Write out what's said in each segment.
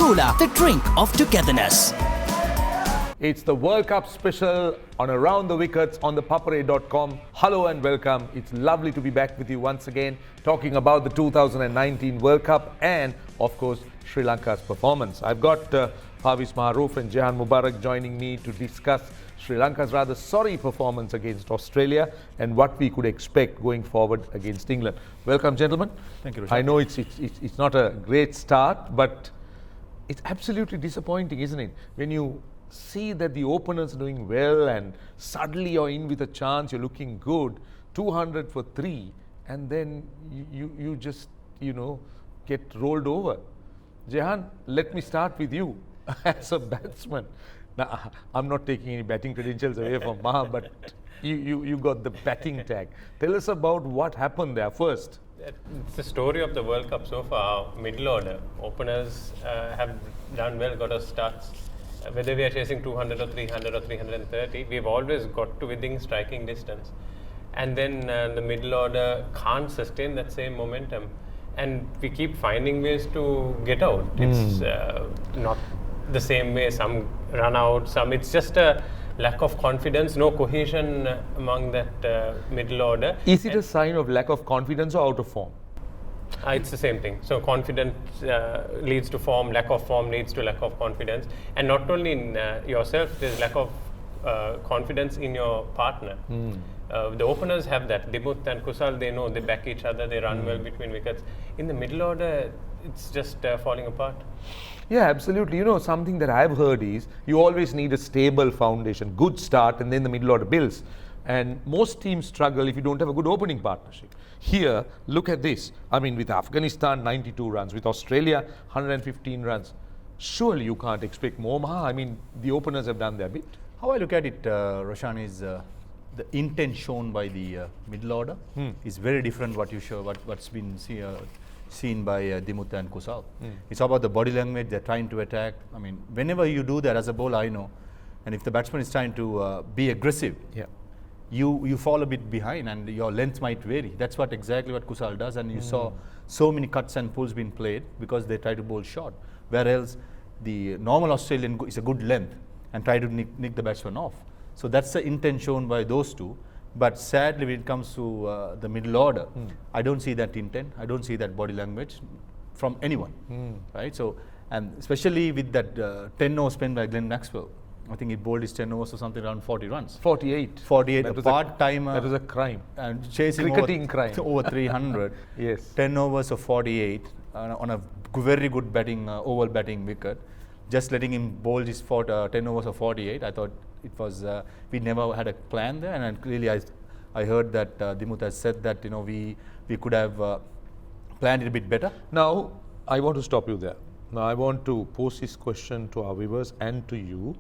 Cooler, the drink of togetherness. It's the World Cup special on Around the Wickets on ThePapare.com. Hello and welcome. It's lovely to be back with you once again, talking about the 2019 World Cup and, of course, Sri Lanka's performance. I've got Farveez, Maharoof and Jehan Mubarak joining me to discuss Sri Lanka's rather sorry performance against Australia and what we could expect going forward against England. Welcome, gentlemen. Thank you, Roshan. I know it's not a great start, but it's absolutely disappointing, isn't it? When you see that the openers are doing well and suddenly you're in with a chance, you're looking good, 200 for 3, and then you just, get rolled over. Jehan, let me start with you as a batsman. Now, I'm not taking any batting credentials away from Maha, but you got the batting tag. Tell us about what happened there first. It's the story of the World Cup so far. Middle order openers have done well, got us starts. Whether we are chasing 200 or 300 or 330, we've always got to within striking distance. And then the middle order can't sustain that same momentum. And we keep finding ways to get out. It's not the same way. Some run out, it's just a lack of confidence, no cohesion among that middle order. Is it a sign of lack of confidence or out of form? It's the same thing. So confidence leads to form, lack of form leads to lack of confidence. And not only in yourself, there's lack of confidence in your partner. The openers have that. Dimuth and Kusal, they know, they back each other, they run well between wickets. In the middle order, it's just falling apart. Yeah, absolutely. Something that I've heard is you always need a stable foundation, good start, and then the middle order builds. And most teams struggle if you don't have a good opening partnership. Here, look at this. I mean, with Afghanistan, 92 runs. With Australia, 115 runs. Surely you can't expect more, Maha. I mean, the openers have done their bit. How I look at it, Roshan, is the intent shown by the middle order is very different what's been seen by Dimuth and Kusal. It's about the body language. They're trying to attack. I mean, whenever you do that as a bowler, I know. And if the batsman is trying to be aggressive, you fall a bit behind and your length might vary. That's exactly what Kusal does, and you saw so many cuts and pulls being played because they try to bowl short. Whereas the normal Australian is a good length and try to nick the batsman off. So that's the intent shown by those two. But sadly, when it comes to the middle order, I don't see that intent. I don't see that body language from anyone, right? So, and especially with that 10 overs spent by Glenn Maxwell. I think he bowled his 10 overs or something around 40 runs. 48. 48, a part-timer. That was a crime. And chasing cricketing crime. Over 300. Yes. 10 overs of 48 on a very good batting, oval batting wicket. Just letting him bowl his 10 overs of 48. I thought it was, we never had a plan there. And clearly I heard that Dimuth has said that, we could have planned it a bit better. Now, I want to stop you there. Now, I want to pose this question to our viewers and to you.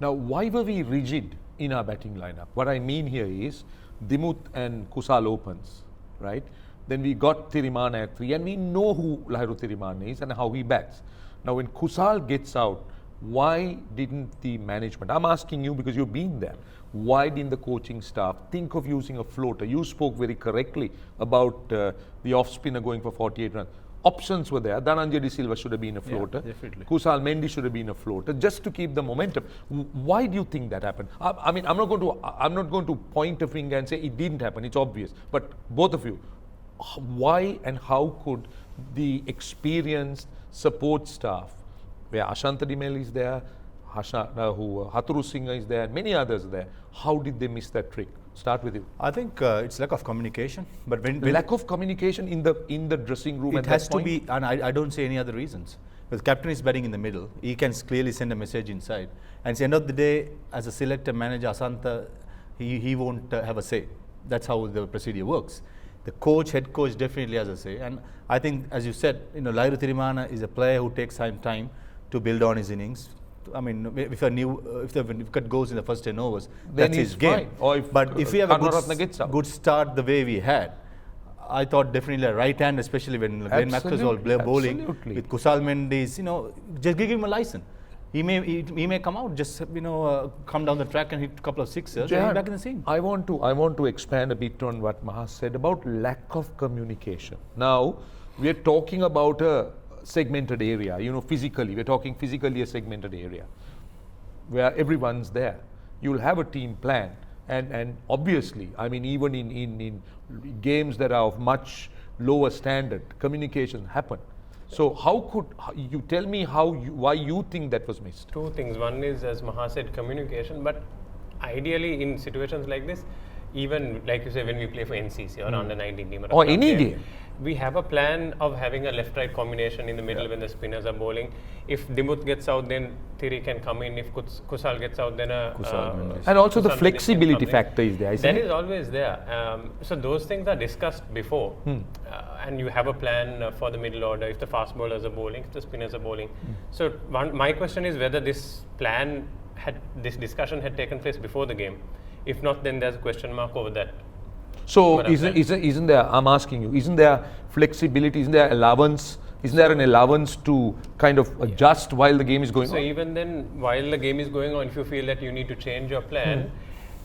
Now, why were we rigid in our batting lineup? What I mean here is Dimuth and Kusal opens, right? Then we got Thirimana at 3, and we know who Lahiru Thirimana is and how he bats. Now, when Kusal gets out, why didn't the management, I'm asking you because you've been there, why didn't the coaching staff think of using a floater? You spoke very correctly about the off-spinner going for 48 runs. Options were there. Dhananjay De Silva should have been a floater. Yeah, definitely. Kusal Mendy should have been a floater, just to keep the momentum. Why do you think that happened? I mean, I'm not going to point a finger and say it didn't happen. It's obvious. But both of you, why and how could the experienced support staff, where Ashanta Dimel is there, Haturu Singh is there, and many others are there, how did they miss that trick? Start with you. I think it's lack of communication. But when lack of communication in the dressing room. It has to be, and I don't see any other reasons. Because the captain is batting in the middle, he can clearly send a message inside. And at the end of the day, as a selector manager, Asantha, he won't have a say. That's how the procedure works. The head coach definitely has a say. And I think, as you said, Lahiru Thirimana is a player who takes time to build on his innings. I mean, if the wicket goes in the first 10 overs, then that's his game. But if we have a good start the way we had, I thought definitely a right hand, especially when Glenn Maxwell was bowling with Kusal Mendes, just give him a license. He may come out, just come down the track and hit a couple of sixers and back in the scene. I want to expand a bit on what Maha said about lack of communication. Now we are talking about a segmented area, physically, we're talking physically a segmented area where everyone's there. You'll have a team plan. And obviously, even in games that are of much lower standard, communication happen. So you tell me why you think that was missed? Two things. One is, as Maha said, communication, but ideally in situations like this, even like you say, when we play for NCC or under 19 team or any game, we have a plan of having a left-right combination in the middle when the spinners are bowling. If Dimuth gets out, then Thiri can come in. If Kusal gets out, then and also the flexibility factor is there. That is always there. So those things are discussed before, and you have a plan for the middle order. If the fast bowlers are bowling, if the spinners are bowling. So my question is whether this discussion had taken place before the game. If not, then there's a question mark over that. So isn't there, I'm asking you, isn't there flexibility, isn't there allowance, isn't there an allowance to kind of adjust while the game is going on? So even then, while the game is going on, if you feel that you need to change your plan,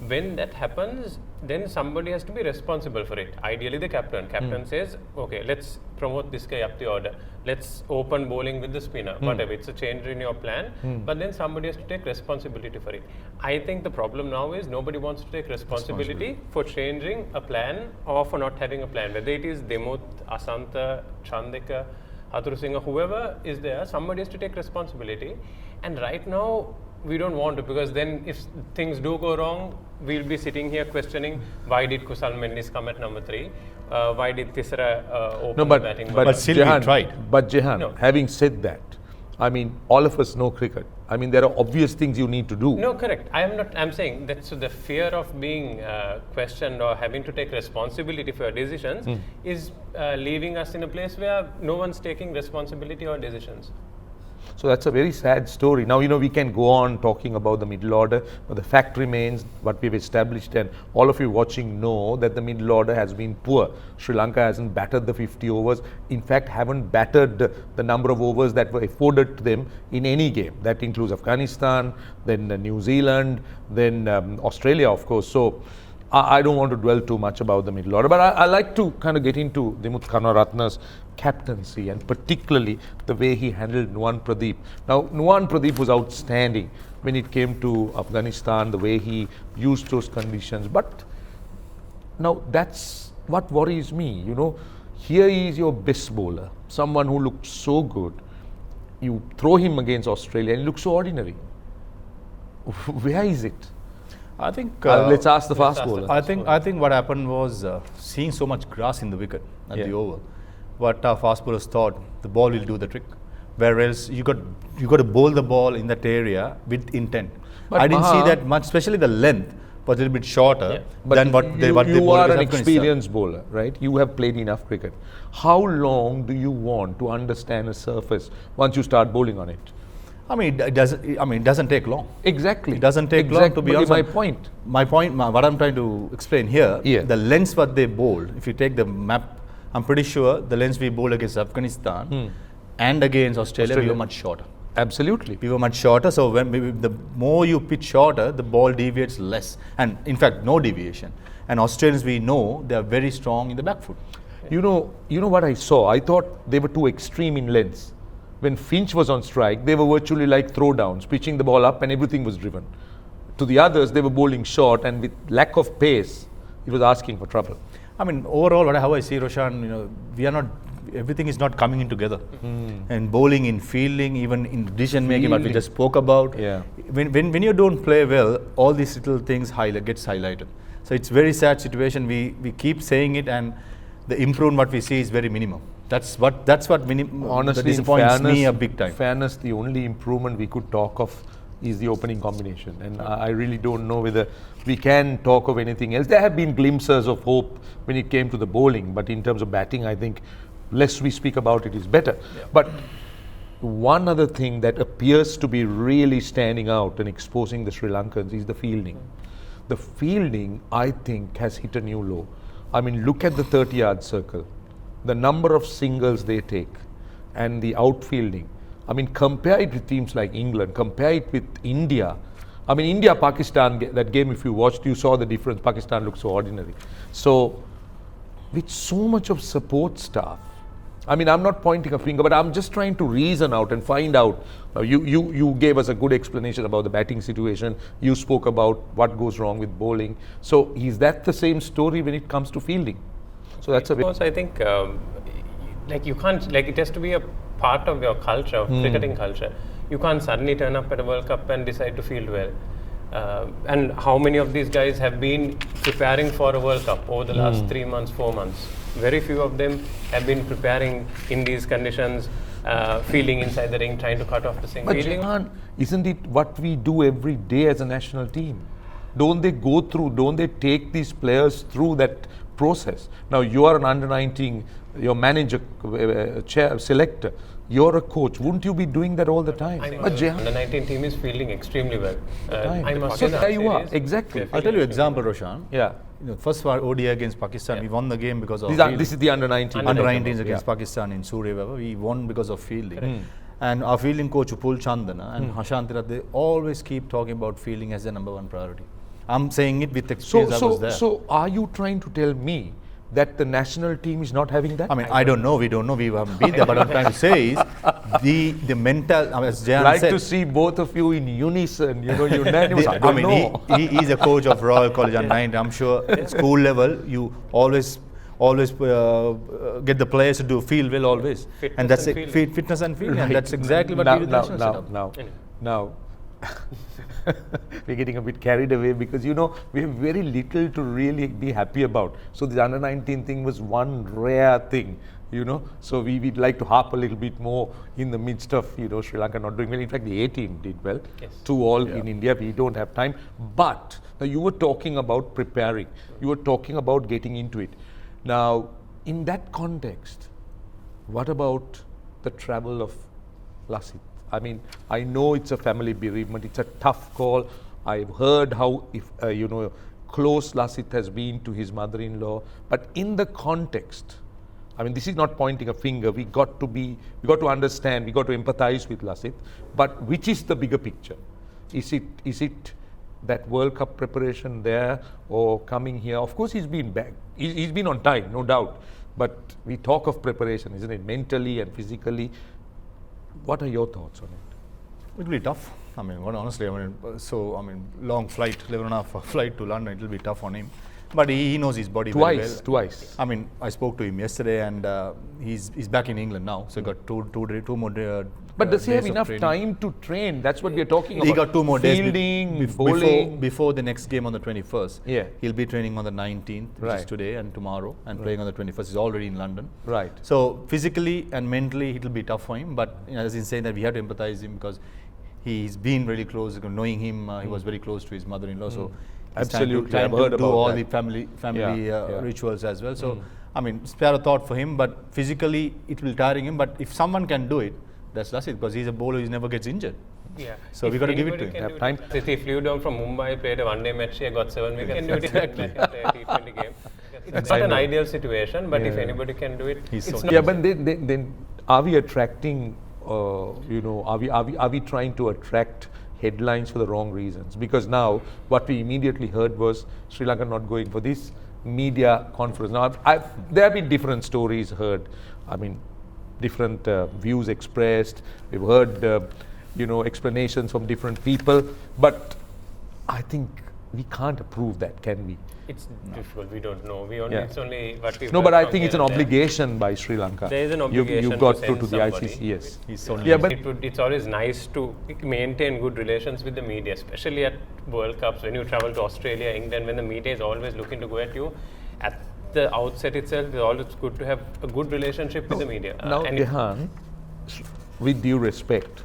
when that happens, then somebody has to be responsible for it. Ideally the captain. Captain says, okay, let's promote this guy up the order. Let's open bowling with the spinner. Whatever, it's a change in your plan, but then somebody has to take responsibility for it. I think the problem now is nobody wants to take responsibility for changing a plan or for not having a plan. Whether it is Dimuth, Asantha, Chandika, Hathurusingha, whoever is there, somebody has to take responsibility. And right now, we don't want to, because then if things do go wrong, we'll be sitting here questioning why did Kusal Mendis come at number 3? Why did Tisra open the batting? But still Jehan tried. But Jehan, having said that, all of us know cricket. There are obvious things you need to do. No, correct. I'm saying that so the fear of being questioned or having to take responsibility for your decisions is leaving us in a place where no one's taking responsibility or decisions. So that's a very sad story. Now, we can go on talking about the middle order, but the fact remains what we've established, and all of you watching know that the middle order has been poor. Sri Lanka hasn't battered the 50 overs. In fact, haven't battered the number of overs that were afforded to them in any game. That includes Afghanistan, then New Zealand, then Australia, of course. So I don't want to dwell too much about the middle order, but I like to kind of get into Dimuth Karunaratne's captaincy, and particularly the way he handled Nuwan Pradeep. Now, Nuwan Pradeep was outstanding when it came to Afghanistan, the way he used those conditions. But now that's what worries me. Here is your best bowler, someone who looked so good. You throw him against Australia and he looks so ordinary. Where is it? I think let's ask the fast bowler. I think what happened was seeing so much grass in the wicket at the over. What our fast bowlers thought, the ball will do the trick. Whereas you got to bowl the ball in that area with intent. But I didn't see that much, especially the length was a little bit shorter than what they bowled. You are an experienced bowler, right? You have played enough cricket. How long do you want to understand a surface once you start bowling on it? It doesn't take long. Exactly. It doesn't take long, to be honest. My point. What I'm trying to explain here, the lengths what they bowled, if you take the map, I'm pretty sure the lengths we bowled against Afghanistan and against Australia, we were much shorter. Absolutely. We were much shorter, so the more you pitch shorter, the ball deviates less. And in fact, no deviation. And Australians, we know, they are very strong in the back foot. You know what I saw? I thought they were too extreme in lengths. When Finch was on strike, they were virtually like throwdowns, pitching the ball up and everything was driven. To the others, they were bowling short, and with lack of pace, it was asking for trouble. Overall, how I see Roshan, we are not, everything is not coming in together. And bowling, in fielding, even in decision making, what we just spoke about. When you don't play well, all these little things gets highlighted. So it's very sad situation. We keep saying it, and the improvement what we see is very minimum. That's what honestly disappoints me a big time. Fairness, the only improvement we could talk of is the opening combination, and I really don't know whether we can talk of anything else. There have been glimpses of hope when it came to the bowling, but in terms of batting, I think less we speak about it is better. But one other thing that appears to be really standing out and exposing the Sri Lankans is the fielding. The fielding, I think, has hit a new low. Look at the 30-yard circle, the number of singles they take, and the outfielding. Compare it with teams like England, compare it with India. India-Pakistan, that game, if you watched, you saw the difference. Pakistan looked so ordinary. So, with so much of support staff, I mean, I'm not pointing a finger, but I'm just trying to reason out and find out. You gave us a good explanation about the batting situation. You spoke about what goes wrong with bowling. So is that the same story when it comes to fielding? So that's a Because I think, like you can't, like it has to be a part of your culture, of cricketing culture. You can't suddenly turn up at a World Cup and decide to field well. And how many of these guys have been preparing for a World Cup over the last 3 months, 4 months? Very few of them have been preparing in these conditions, fielding inside the ring, trying to cut off the single. But Jehan, isn't it what we do every day as a national team? Don't they take these players through that process? Now you are an under-19, your manager, chair, selector, you're a coach. Wouldn't you be doing that all the time? But The 19 team is fielding extremely well. I must So say there you are, exactly. I'll tell you an example, Roshan. Yeah. First for ODI against Pakistan, we won the game because of This is the under-19. under-19s against Pakistan in Surya. We won because of fielding. And our fielding coach, Upul Chandana and Hashantira, they always keep talking about fielding as their number one priority. I'm saying it with experience. I was there. So are you trying to tell me that the national team is not having that? I mean, I don't know. We don't know. We haven't been there. But what I'm trying to say is the mental. As Jehan like said, to see both of you in unison. Unanimous. I don't know. He's a coach of Royal College under-19. I'm sure at school level you always get the players to do field well always, and that's it. Fitness and fielding, and that's exactly what we do. Now, we're getting a bit carried away because we have very little to really be happy about. So the under-19 thing was one rare thing, So we'd like to harp a little bit more in the midst of Sri Lanka not doing well. In fact, the A team did well. Yes. 2-all in India. We don't have time. But now you were talking about preparing. You were talking about getting into it. Now, in that context, what about the travel of Lasith? I mean, I know it's a family bereavement. It's a tough call. I've heard how, close Lasith has been to his mother-in-law. But in the context, I mean, this is not pointing a finger. We got to understand. We got to empathize with Lasith. But which is the bigger picture? Is it that World Cup preparation there or coming here? Of course, he's been back. He's been on time, no doubt. But we talk of preparation, isn't it? Mentally and physically. What are your thoughts on it? It will be tough. I mean, honestly, long flight, 11.5 flight to London, it will be tough on him. But he knows his body very well. Twice. I mean, I spoke to him yesterday, and he's back in England now. So he got two more. But does he have enough time to train? That's what we are talking about. He got 2 more days. Fielding, bowling. Before the next game on the 21st. Yeah. He'll be training on the 19th, which is today and tomorrow, and playing on the 21st. He's already in London. Right. So physically and mentally, it'll be tough for him. But as in saying that, we have to empathize him because he's been really close. Knowing him, he was very close to his mother-in-law. So absolutely, trying I've heard to do about all that. the family rituals as well. So I mean, spare a thought for him. But physically, it will tiring him. But if someone can do it, that's Lasith, because he's a bowler who never gets injured. Yeah. So we got to give it to him. Have time. He flew down from Mumbai, played a one-day match here, got 7 wickets. Can do it exactly. Play a T20 game. It's not an ideal situation, but if anybody can do it, it's not. Yeah, but then are we attracting? Are we trying to attract headlines for the wrong reasons? Because now what we immediately heard was Sri Lanka not going for this media conference. Now there have been different stories heard. I mean, different views expressed. We've heard explanations from different people, but I think we can't approve that, can we? It's difficult. We don't know. It's only what we. No, but I think it's an obligation by Sri Lanka. There is an obligation. You've got to to the ICC. Yes. But it's always nice to maintain good relations with the media, especially at World Cups when you travel to Australia, England, when the media is always looking to go at you. At the outset itself, it's always good to have a good relationship with the media. Now, Jehan, with due respect,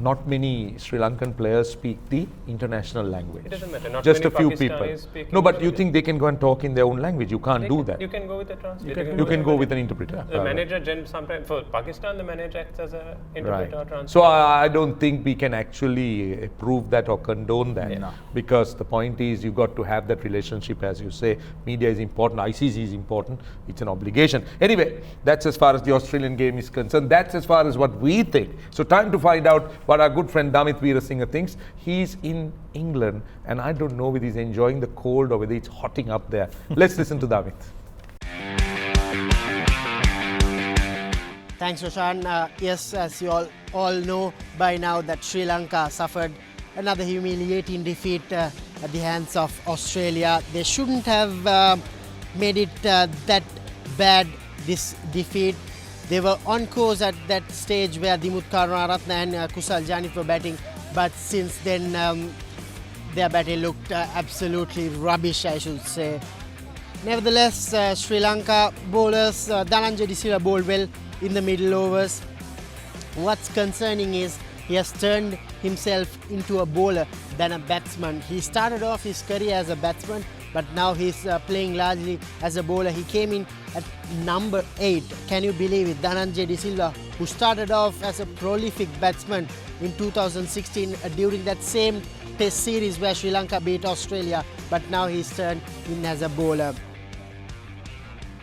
not many Sri Lankan players speak the international language. It doesn't matter. Not just many a few Pakistanis people. speak No, but English. you think they can go and talk in their own language? You can't do that. You can go with a translator. You can go with an interpreter. The manager, sometimes for Pakistan, the manager acts as an interpreter or translator. So I don't think we can actually approve that or condone that, because the point is you got to have that relationship, as you say. Media is important, ICC is important, it's an obligation. Anyway, that's as far as the Australian game is concerned. That's as far as what we think. So time to find out what our good friend Damit Veerasinghe thinks. He's in England and I don't know whether he's enjoying the cold or whether it's hotting up there. Let's listen to Damit. Thanks, Roshan. Yes, as you all know by now that Sri Lanka suffered another humiliating defeat at the hands of Australia. They shouldn't have made it that bad, this defeat. They were on course at that stage where Dimuth Karunaratne and Kusal Janit were batting, but since then their batting looked absolutely rubbish, I should say. Nevertheless, Sri Lanka bowlers, Dhananjay De Silva bowled well in the middle overs. What's concerning is he has turned himself into a bowler than a batsman. He started off his career as a batsman, but now he's playing largely as a bowler. He came in at number 8. Can you believe it? Dhananjay De Silva, who started off as a prolific batsman in 2016 during that same Test series where Sri Lanka beat Australia, but now he's turned in as a bowler.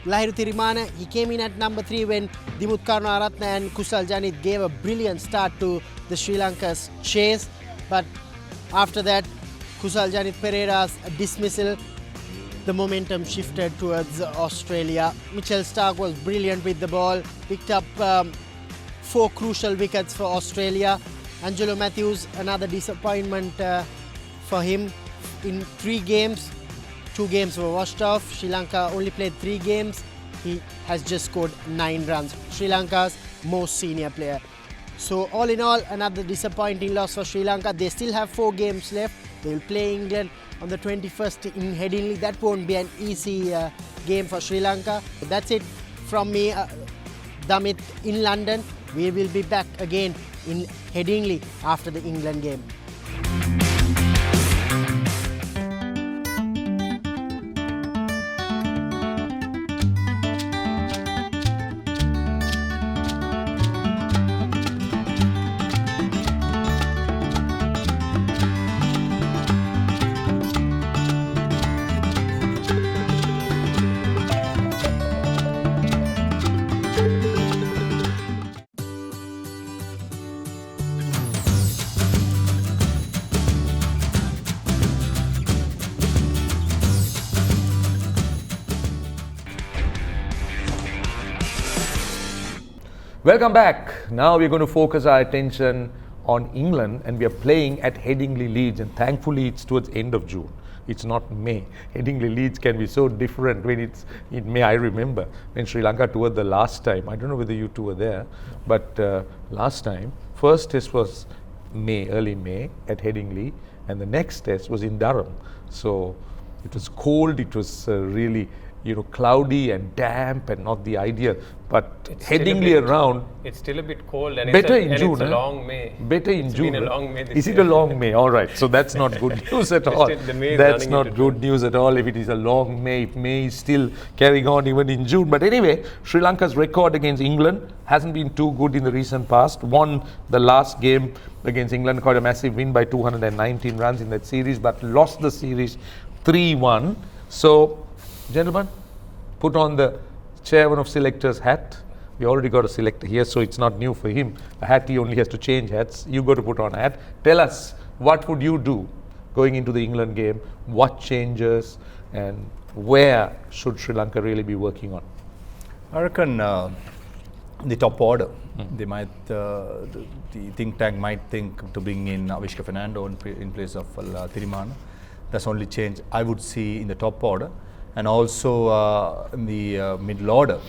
Lahiru Thirimana, he came in at number 3 when Dimuth Karunaratne and Kusal Janit gave a brilliant start to the Sri Lanka's chase. But after that, Kusal Janit Pereira's dismissal, the momentum shifted towards Australia. Mitchell Starc was brilliant with the ball, picked up 4 crucial wickets for Australia. Angelo Matthews, another disappointment for him in 3 games. 2 games were washed off. Sri Lanka only played 3 games. He has just scored 9 runs. Sri Lanka's most senior player. So all in all, another disappointing loss for Sri Lanka. They still have 4 games left. They will play England on the 21st in Headingley. That won't be an easy game for Sri Lanka. So that's it from me, Damit in London. We will be back again in Headingley after the England game. Welcome back. Now we're going to focus our attention on England, and we are playing at Headingley, Leeds, and thankfully it's towards end of June. It's not May. Headingley, Leeds can be so different when it's in May. I remember when Sri Lanka toured the last time. I don't know whether you two were there, but last time, first test was May, early May at Headingley, and the next test was in Durham. So it was cold, it was really cloudy and damp and not the ideal, but it's Headingley around. It's still a bit cold and better it's in June. It's a long May. Better in June. It's been a long May this Is year. it a long May? All right. So that's not good news at all. That's not good news at all if it is a long May. If May is still carrying on even in June. But anyway, Sri Lanka's record against England hasn't been too good in the recent past. Won the last game against England, quite a massive win by 219 runs in that series, but lost the series 3-1. So, gentlemen, put on the chairman of selectors hat. We already got a selector here, so it's not new for him. A hat, he only has to change hats. You got to put on a hat. Tell us, what would you do going into the England game? What changes and where should Sri Lanka really be working on? I reckon the top order. They might, the think tank might think to bring in Avishka Fernando in place of Thirimana. That's only change I would see in the top order. And also in the middle order.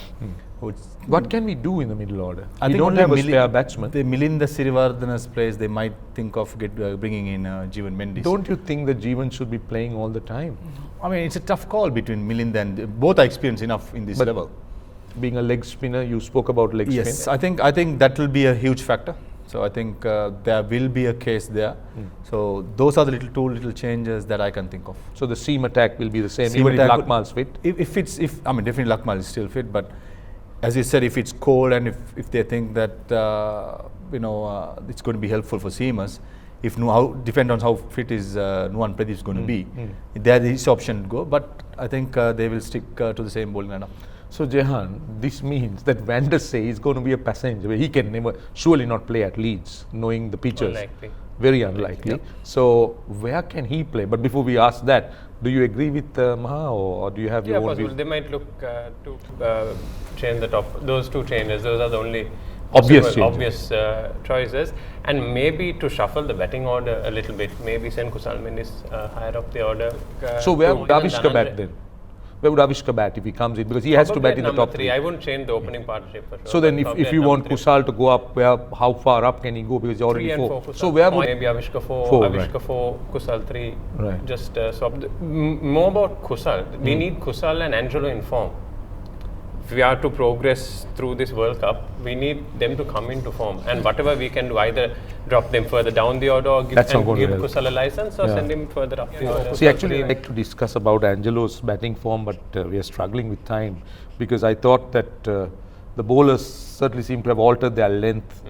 What can we do in the middle order? I we think don't have a spare batsman. The Milinda Sirivardhana's place, they might think of bringing in Jehan Mendes. Don't you think that Jehan should be playing all the time? I mean, it's a tough call between Milinda and both are experienced enough in this level. Being a leg spinner, you spoke about leg spinner. Yes, I think that will be a huge factor. So I think there will be a case there. So those are the two little changes that I can think of. So the seam attack will be the same, even if Lakmal's fit? I mean, definitely Lakmal is still fit, but as you said, if it's cold and if they think that it's going to be helpful for seamers, depend on how fit is Nuwan Pradeep is going to be. There is option to go, but I think they will stick to the same bowling lineup. So Jehan, this means that Van der Sey is going to be a passenger. He can surely not play at Leeds, knowing the pitches. Unlikely. Very unlikely. Yep. So where can he play? But before we ask that, Do you agree with Maha, or do you have your own possible. view? They might look to change the top. Those two changes. Those are the only Obvious possible, changes. obvious choices. And maybe to shuffle the batting order a little bit. Maybe send Kusal Mendis higher up the order. So where to would Dylan Avishka bat Dhananjay. then? Where would Avishka bat if he comes in? Because he has to Probably bat in at the number top 3. I wouldn't change the opening partnership for sure. So then but probably if at you number want 3. Kusal to go up, how far up can he go? Because he's already 3 and 4 4. Kusal. So where Or would maybe Avishka 4, Four, Avishka right. 4, Kusal 3. Right. Just swap. More about Kusal. We need Kusal and Angelo in form. If we are to progress through this World Cup, we need them to come into form. And whatever we can do, either drop them further down the order or give, That's not going to give help. Kusal a license or Yeah. send him further up the order. See, actually, I'd like to discuss about Angelo's batting form, but we are struggling with time because I thought that the bowlers certainly seem to have altered their length,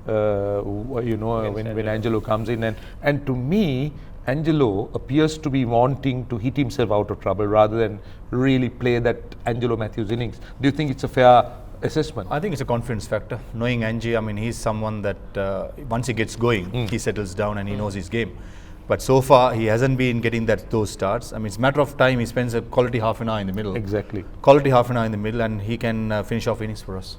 when Angelo comes in. And to me, Angelo appears to be wanting to hit himself out of trouble rather than really play that Angelo Matthews innings. Do you think it's a fair assessment? I think it's a confidence factor. Knowing Angie, I mean, he's someone that once he gets going, he settles down and he knows his game. But so far, he hasn't been getting those starts. I mean, it's a matter of time. He spends a quality half an hour in the middle. Exactly. Quality half an hour in the middle, and he can finish off innings for us.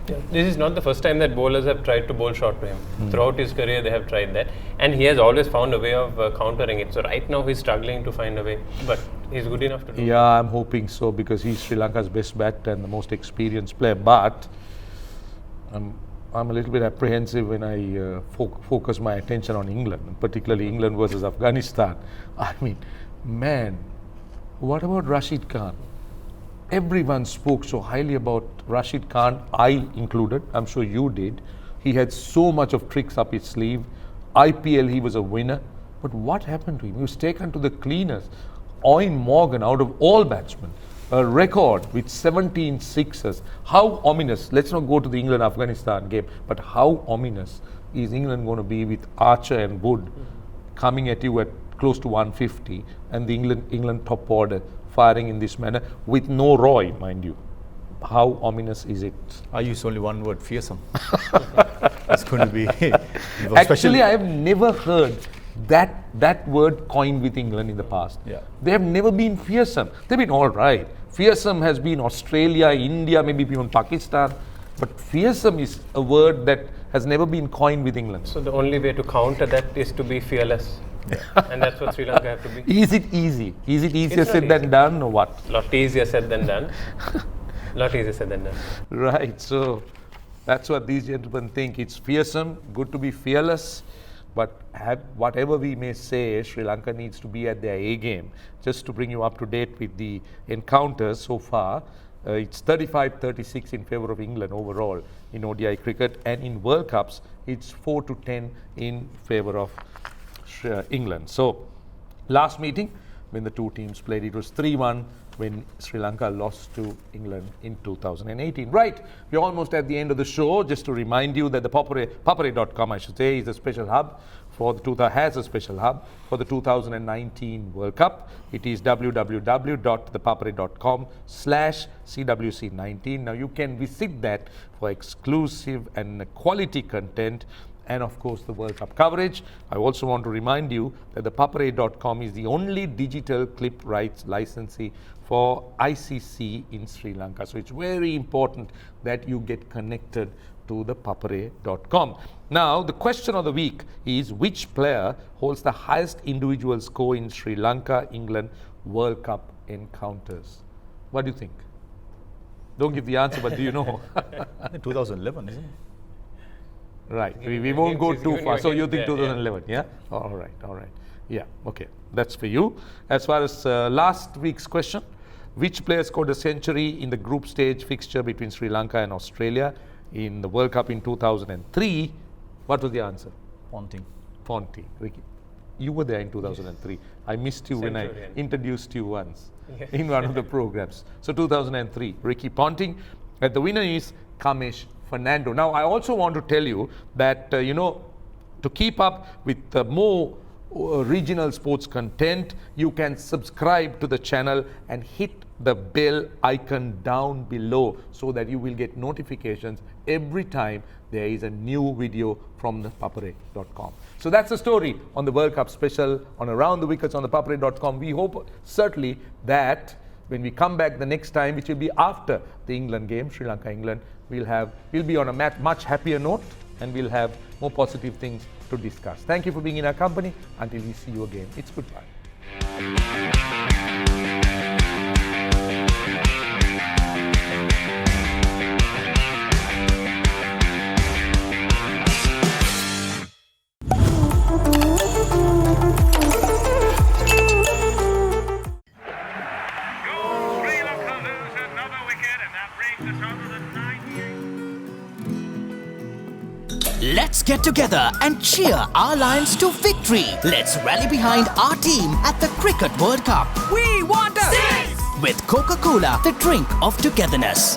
Yeah. This is not the first time that bowlers have tried to bowl short to him. Throughout his career, they have tried that. And he has always found a way of countering it. So right now, he's struggling to find a way. But he's good enough to do it. Yeah, I'm hoping so because he's Sri Lanka's best batter and the most experienced player. But I'm a little bit apprehensive when I focus my attention on England, and particularly England versus Afghanistan. I mean, man, what about Rashid Khan? Everyone spoke so highly about Rashid Khan, I included. I'm sure you did. He had so much of tricks up his sleeve. IPL, he was a winner. But what happened to him? He was taken to the cleaners. Owen Morgan, out of all batsmen, a record with 17 sixes. How ominous, let's not go to the England-Afghanistan game, but how ominous is England going to be with Archer and Wood coming at you at close to 150 and the England top order firing in this manner with no Roy, mind you? How ominous is it? I use only one word, fearsome. It's going to be... Actually, I have never heard that word coined with England in the past. Yeah. They have never been fearsome. They've been all right. Fearsome has been Australia, India, maybe even Pakistan. But fearsome is a word that has never been coined with England. So the only way to counter that is to be fearless. And that's what Sri Lanka have to be. Is it easy? Is it easier It's not said than easy. done or what? Lot easier said than done. Lot easier said than done. Right, so that's what these gentlemen think. It's fearsome, good to be fearless, but whatever we may say, Sri Lanka needs to be at their A game. Just to bring you up to date with the encounters so far, it's 35-36 in favour of England overall in ODI cricket, and in World Cups, it's 4-10 in favour of England. So, last meeting when the two teams played, it was 3-1 when Sri Lanka lost to England in 2018. Right, we're almost at the end of the show. Just to remind you that the ThePapare.com, I should say, is a special hub for has a special hub for the 2019 World Cup. It is www.thepapare.com/CWC19. Now you can visit that for exclusive and quality content, and of course the World Cup coverage. I also want to remind you that ThePapare.com is the only digital clip rights licensee for ICC in Sri Lanka. So it's very important that you get connected to ThePapare.com. Now the question of the week is, which player holds the highest individual score in Sri Lanka England World Cup encounters? What do you think? Don't give the answer, but do you know? 2011, isn't it? Right, we won't go He's too giving far. you So a you hint think there, 2011, yeah? All right. Yeah, okay. That's for you. As far as last week's question, which player scored a century in the group stage fixture between Sri Lanka and Australia in the World Cup in 2003? What was the answer? Ponting. Ponting. Ricky, you were there in 2003. I missed you when I Centurion. introduced you once Yeah. in one of the programs. So 2003, Ricky Ponting. And the winner is Kamesh Fernando. Now, I also want to tell you that, to keep up with more regional sports content, you can subscribe to the channel and hit the bell icon down below so that you will get notifications every time there is a new video from ThePapare.com. So that's the story on the World Cup special on Around the Wickets on ThePapare.com. We hope certainly that when we come back the next time, which will be after the England game, Sri Lanka England, we'll be on a much happier note, and we'll have more positive things to discuss. Thank you for being in our company. Until we see you again, it's goodbye. Let's get together and cheer our Lions to victory. Let's rally behind our team at the Cricket World Cup. We want a 6! With Coca-Cola, the drink of togetherness.